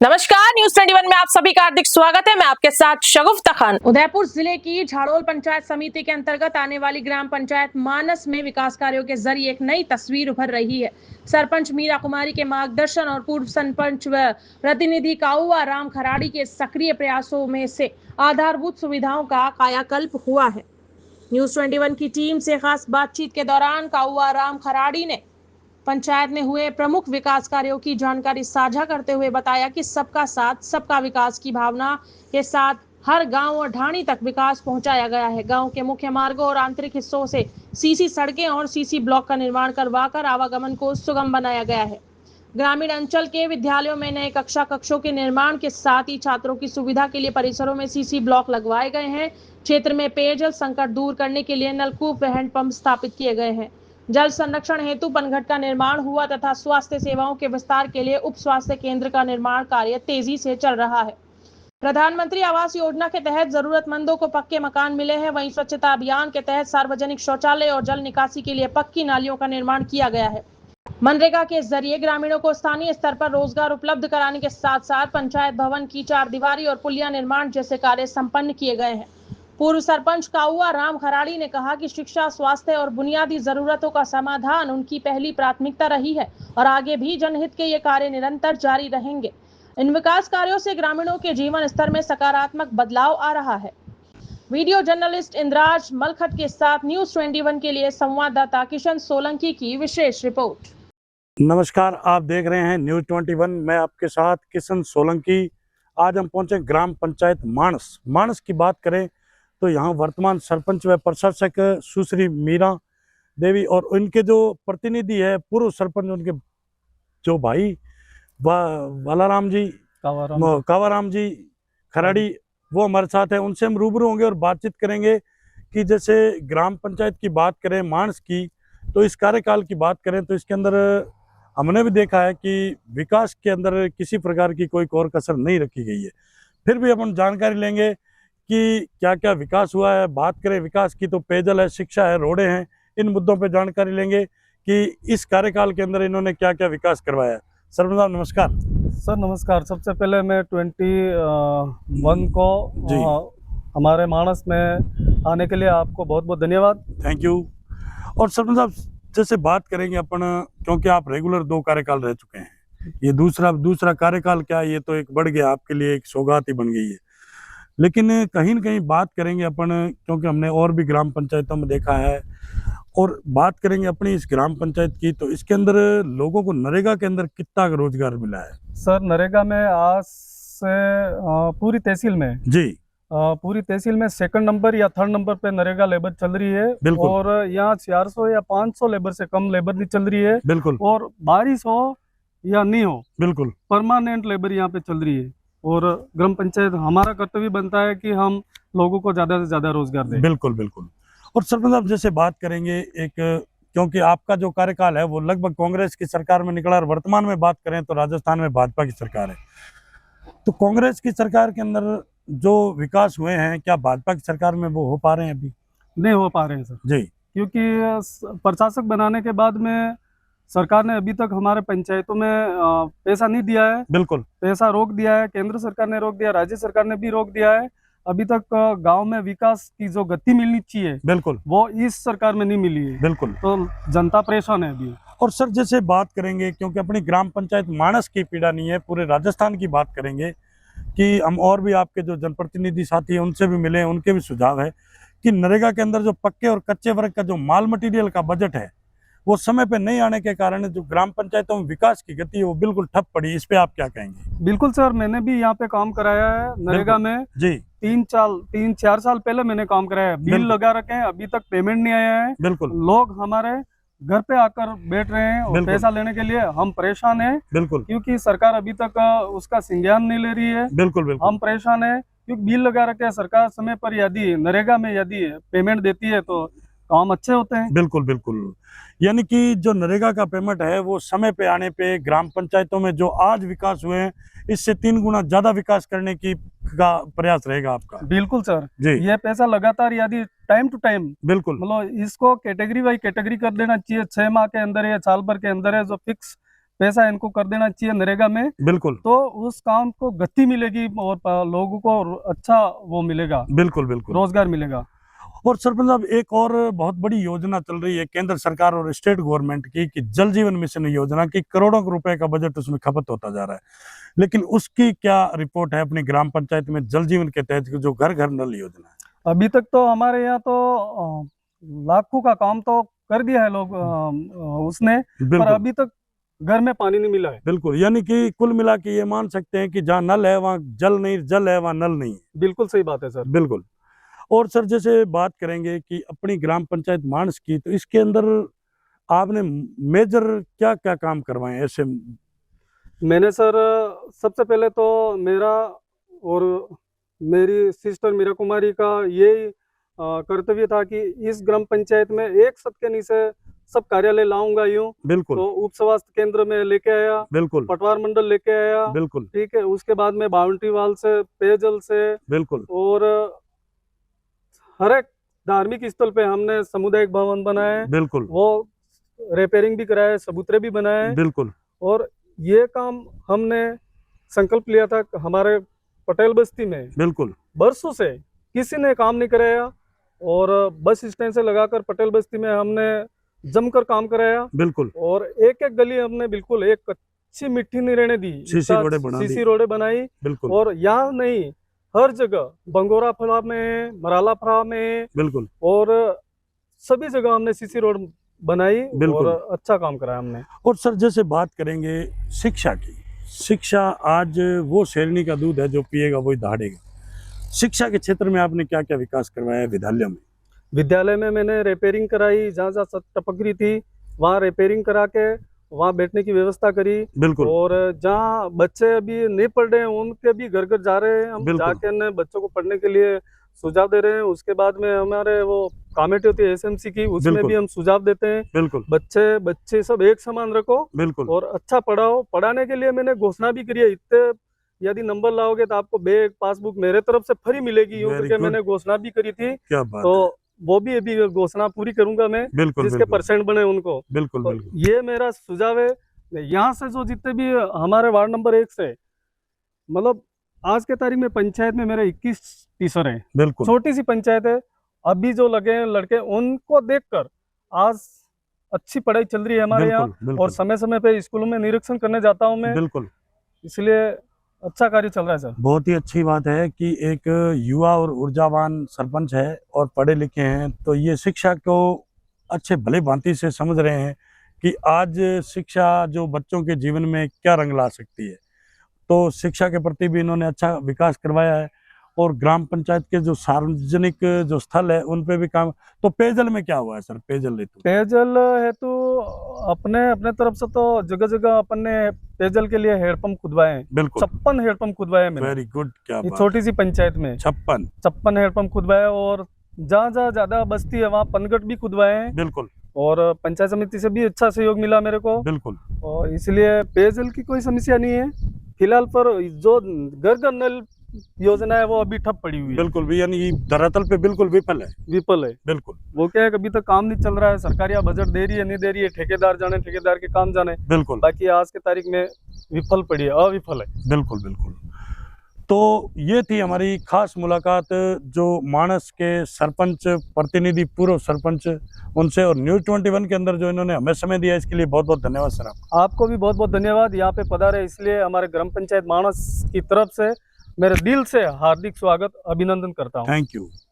नमस्कार, न्यूज 21 में आप सभी का हार्दिक स्वागत है। मैं आपके साथ शगुफ्ता खान। उदयपुर जिले की झाड़ोल पंचायत समिति के अंतर्गत आने वाली ग्राम पंचायत मानस में विकास कार्यों के जरिए एक नई तस्वीर उभर रही है। सरपंच मीरा कुमारी के मार्गदर्शन और पूर्व सरपंच व प्रतिनिधि काऊआ राम खराड़ी के सक्रिय प्रयासों में से आधारभूत सुविधाओं का कायाकल्प हुआ है। न्यूज 21 की टीम से खास बातचीत के दौरान काऊआ राम खराड़ी ने पंचायत में हुए प्रमुख विकास कार्यों की जानकारी साझा करते हुए बताया कि सबका साथ सबका विकास की भावना के साथ हर गांव और ढाणी तक विकास पहुंचाया गया है। गांव के मुख्य मार्गों और आंतरिक हिस्सों से सीसी सड़कें और सीसी ब्लॉक का निर्माण करवाकर आवागमन को सुगम बनाया गया है। ग्रामीण अंचल के विद्यालयों में नए कक्षों के निर्माण के साथ ही छात्रों की सुविधा के लिए परिसरों में सीसी ब्लॉक लगवाए गए हैं। क्षेत्र में पेयजल संकट दूर करने के लिए नलकूप व हैंडपंप स्थापित किए गए हैं। जल संरक्षण हेतु पनघट का निर्माण हुआ तथा स्वास्थ्य सेवाओं के विस्तार के लिए उप स्वास्थ्य केंद्र का निर्माण कार्य तेजी से चल रहा है। प्रधानमंत्री आवास योजना के तहत जरूरतमंदों को पक्के मकान मिले हैं। वहीं स्वच्छता अभियान के तहत सार्वजनिक शौचालय और जल निकासी के लिए पक्की नालियों का निर्माण किया गया है। मनरेगा के जरिए ग्रामीणों को स्थानीय स्तर पर रोजगार उपलब्ध कराने के साथ साथ पंचायत भवन की चारदीवारी और पुलिया निर्माण जैसे कार्य संपन्न किए गए हैं। पूर्व सरपंच काऊआ राम खराड़ी ने कहा कि शिक्षा, स्वास्थ्य और बुनियादी जरूरतों का समाधान उनकी पहली प्राथमिकता रही है और आगे भी जनहित के ये कार्य निरंतर जारी रहेंगे। इन विकास कार्यों से ग्रामीणों के जीवन स्तर में सकारात्मक बदलाव आ रहा है। वीडियो जर्नलिस्ट इंद्राज मलखट के साथ न्यूज 21 के लिए संवाददाता किशन सोलंकी की विशेष रिपोर्ट। नमस्कार, आप देख रहे हैं न्यूज 21। मैं आपके साथ किशन सोलंकी। आज हम पहुंचे ग्राम पंचायत मानस की बात करें तो यहाँ वर्तमान सरपंच व प्रशासक सुश्री मीरा देवी और उनके जो प्रतिनिधि है पूर्व सरपंच उनके जो भाई बालाराम जी कावाराम जी खराड़ी, वो हमारे साथ है। उनसे हम रूबरू होंगे और बातचीत करेंगे कि जैसे ग्राम पंचायत की बात करें मानस की, तो इस कार्यकाल की बात करें तो इसके अंदर हमने भी देखा है कि विकास के अंदर किसी प्रकार की कोई और कसर नहीं रखी गई है। फिर भी हम जानकारी लेंगे कि क्या क्या विकास हुआ है। बात करें विकास की तो पेयजल है, शिक्षा है, रोडें हैं। इन मुद्दों पे जानकारी लेंगे कि इस कार्यकाल के अंदर इन्होंने क्या क्या विकास करवाया है। सरपंच साहब नमस्कार। सर नमस्कार। सबसे पहले मैं 21 को हमारे मानस में आने के लिए आपको बहुत बहुत धन्यवाद। Thank you. और सरपंच साहब जैसे बात करेंगे अपन, क्योंकि आप रेगुलर 2 कार्यकाल रह चुके हैं, ये दूसरा कार्यकाल क्या, ये तो एक बढ़ गया आपके लिए, एक सौगात ही बन गई है। लेकिन कहीं न कहीं बात करेंगे अपन, क्योंकि हमने और भी ग्राम पंचायतों में देखा है, और बात करेंगे अपनी इस ग्राम पंचायत की, तो इसके अंदर लोगों को नरेगा के अंदर कितना रोजगार मिला है? सर नरेगा में आज से पूरी तहसील में पूरी तहसील में 2nd नंबर या 3rd नंबर पे नरेगा लेबर चल रही है। और यहाँ 400 या 500 लेबर से कम लेबर नहीं चल रही है। बिल्कुल। और बारिश हो या नहीं हो, बिल्कुल परमानेंट लेबर यहाँ पे चल रही है। और ग्राम पंचायत हमारा कर्तव्य बनता है कि हम लोगों को ज्यादा से ज्यादा रोजगार दें। बिल्कुल बिल्कुल। और सरपंच साहब जैसे बात करेंगे एक, क्योंकि आपका जो कार्यकाल है वो लगभग कांग्रेस की सरकार में निकला, और वर्तमान में बात करें तो राजस्थान में भाजपा की सरकार है। तो कांग्रेस की सरकार के अंदर जो विकास हुए हैं, क्या भाजपा की सरकार में वो हो पा रहे हैं? अभी नहीं हो पा रहे हैं सर जी, क्योंकि प्रशासक बनाने के बाद में सरकार ने अभी तक हमारे पंचायतों में पैसा नहीं दिया है। बिल्कुल। पैसा रोक दिया है, केंद्र सरकार ने रोक दिया, राज्य सरकार ने भी रोक दिया है। अभी तक गांव में विकास की जो गति मिलनी चाहिए, बिल्कुल, वो इस सरकार में नहीं मिली है। बिल्कुल। तो जनता परेशान है अभी। और सर जैसे बात करेंगे, क्योंकि अपनी ग्राम पंचायत मानस की पीड़ा नहीं है, पूरे राजस्थान की बात करेंगे कि हम और भी आपके जो जनप्रतिनिधि साथी हैं उनसे भी मिले, उनके भी सुझाव है कि नरेगा के अंदर जो पक्के और कच्चे वर्ग का जो माल मटेरियल का बजट है वो समय पे नहीं आने के कारण जो ग्राम पंचायतों में विकास की गति है वो बिल्कुल ठप पड़ी। इस पे आप क्या कहेंगे? बिल्कुल सर, मैंने भी यहाँ पे काम कराया है नरेगा में जी। 3-4 साल पहले मैंने काम कराया है। बिल लगा रखे हैं, अभी तक पेमेंट नहीं आया है। बिल्कुल। लोग हमारे घर पे आकर बैठ रहे हैं और पैसा लेने के लिए हम परेशान हैं। बिल्कुल। क्योंकि सरकार अभी तक उसका संज्ञान नहीं ले रही है। बिल्कुल बिल्कुल। हम परेशान हैं क्योंकि बिल लगा रखे हैं। सरकार समय पर यदि नरेगा में यदि पेमेंट देती है तो काम अच्छे होते हैं। बिल्कुल बिल्कुल। यानी कि जो नरेगा का पेमेंट है वो समय पे आने पे ग्राम पंचायतों में जो आज विकास हुए हैं इससे 3 गुना ज्यादा विकास करने की का प्रयास रहेगा आपका। बिल्कुल सर जी। ये पैसा लगातार यदि टाइम टू टाइम, बिल्कुल, मतलब इसको कैटेगरी वाइज कैटेगरी कर देना चाहिए। 6 माह के अंदर या साल भर के अंदर है जो फिक्स पैसा इनको कर देना चाहिए नरेगा में, बिल्कुल तो उस काम को गति मिलेगी और लोगों को अच्छा वो मिलेगा, बिल्कुल बिल्कुल रोजगार मिलेगा। और सरपंच साहब एक और बहुत बड़ी योजना चल रही है केंद्र सरकार और स्टेट गवर्नमेंट की कि जल जीवन मिशन योजना की करोड़ों रुपए का बजट उसमें खपत होता जा रहा है, लेकिन उसकी क्या रिपोर्ट है अपनी ग्राम पंचायत में जल जीवन के तहत जो घर घर नल योजना है? अभी तक तो हमारे यहाँ तो लाखों का काम तो कर दिया है लोग उसने, पर बिल्कुल अभी तक घर में पानी नहीं मिला है। बिल्कुल, यानी कि कुल मिला के ये मान सकते हैं कि जहाँ नल है वहाँ जल नहीं, जल है वहाँ नल नहीं है। बिल्कुल सही बात है सर। बिल्कुल। और सर जैसे बात करेंगे कि अपनी ग्राम पंचायत मानस की, तो इसके अंदर आपने मेजर क्या क्या काम करवाए ऐसे? मैंने सर सबसे पहले तो मेरा और मेरी सिस्टर मीरा कुमारी का यही कर्तव्य था कि इस ग्राम पंचायत में एक छत के नीचे सब कार्यालय लाऊंगा यूं। बिल्कुल तो उप स्वास्थ्य केंद्र में लेके आया, बिल्कुल पटवार मंडल लेके आया, बिल्कुल ठीक है। उसके बाद में बाउंड्री वाल से, पेयजल से, बिल्कुल और हर एक धार्मिक स्थल पे हमने सामुदायिक भवन बनाए, बिल्कुल वो रिपेयरिंग भी कराए, चबूतरे भी बनाए। बिल्कुल और ये काम हमने संकल्प लिया था हमारे पटेल बस्ती में बिल्कुल बरसों से किसी ने काम नहीं कराया, और बस स्टैंड से लगाकर पटेल बस्ती में हमने जमकर काम कराया। बिल्कुल और एक एक गली हमने बिल्कुल एक अच्छी मिट्टी नहीं रहने दी, सीसी रोडें बनाई। बिल्कुल और यहाँ नहीं, हर जगह बंगोरा फला में, मराला फला में, बिल्कुल और सभी जगह हमने सीसी रोड बनाई बिल्कुल। और अच्छा काम कराया हमने। और सर जैसे बात करेंगे शिक्षा की, शिक्षा आज वो शेरनी का दूध है, जो पिएगा वही दहाड़ेगा। शिक्षा के क्षेत्र में आपने क्या क्या विकास करवाया है विद्यालय में? विद्यालय में मैंने रिपेयरिंग कराई, जहाँ जहाँ छत टपक रही थी वहाँ रिपेयरिंग करा के वहाँ बैठने की व्यवस्था करी। बिल्कुल और जहाँ बच्चे अभी नहीं पढ़ रहे हैं उनके भी घर घर जा रहे हैं हम, जाके उन्हें बच्चों को पढ़ने के लिए सुझाव दे रहे हैं। उसके बाद में हमारे वो कमेटी होती है एसएमसी की, उसमें भी हम सुझाव देते हैं। बिल्कुल बच्चे सब एक समान रखो, बिल्कुल और अच्छा पढ़ाओ। पढ़ाने के लिए मैंने घोषणा भी करी है, इतने यदि नंबर लाओगे तो आपको बैग पासबुक मेरे तरफ से फ्री मिलेगी, यूं करके मैंने घोषणा भी करी थी। क्या बात तो है। वो भी अभी घोषणा पूरी करूंगा मैं, बिल्कुल जिसके बिल्कुल परसेंट बने उनको। बिल्कुल तो बिल्कुल ये मेरा सुझाव है। यहाँ से जो जितने भी हमारे वार्ड नंबर 1 से, मतलब आज के तारीख में पंचायत में मेरे 21 टीचर हैं। बिल्कुल छोटी सी पंचायत है, अभी जो लगे हैं लड़के उनको देखकर आज अच्छी पढ़ाई चल रही है हमारे यहाँ। और समय समय पे स्कूलों में निरीक्षण करने जाता हूँ मैं, बिल्कुल, इसलिए अच्छा कार्य चल रहा है सर। बहुत ही अच्छी बात है कि एक युवा और ऊर्जावान सरपंच है और पढ़े लिखे हैं, तो ये शिक्षा को अच्छे भले भांति से समझ रहे हैं कि आज शिक्षा जो बच्चों के जीवन में क्या रंग ला सकती है। तो शिक्षा के प्रति भी इन्होंने अच्छा विकास करवाया है। और ग्राम पंचायत के जो सार्वजनिक जो स्थल है उन पे भी काम। तो पेयजल में क्या हुआ है सर? पेयजल हेतु, पेयजल हेतु अपने अपने तरफ से तो जगह जगह अपन ने पेयजल के लिए हेडपंप खुदवाए हैं। बिल्कुल 56 हेडपंप खुदवाए हैं मैंने। वेरी गुड, क्या बात। छोटी सी पंचायत में 56 हेडपंप खुदवाए। और जहाँ जहाँ ज्यादा बस्ती है वहाँ पनगट भी खुदवाए हैं। बिल्कुल। और पंचायत समिति से भी अच्छा सहयोग मिला मेरे को। बिल्कुल। और इसलिए पेयजल की कोई समस्या नहीं है फिलहाल। पर जो घर घर नल योजना है वो अभी ठप पड़ी हुई है। बिल्कुल भी, यानी धरातल पे बिल्कुल विफल है। बिल्कुल। वो क्या है, अभी तक काम नहीं चल रहा है। सरकार या बजट दे रही है, नहीं दे रही है, ठेकेदार जाने, ठेकेदार के काम जाने। बिल्कुल। बाकी आज के तारीख में विफल पड़ी है, अविफल है। बिल्कुल बिल्कुल। तो ये थी हमारी खास मुलाकात जो मानस के सरपंच प्रतिनिधि, पूर्व सरपंच, उनसे। और न्यूज़ 21 के अंदर जो इन्होंने हमें समय दिया, इसके लिए बहुत बहुत धन्यवाद सर। आपको भी बहुत बहुत धन्यवाद। यहाँ पे पधारे इसलिए हमारे ग्राम पंचायत मानस की तरफ से मेरे दिल से हार्दिक स्वागत, अभिनंदन करता हूँ। Thank you.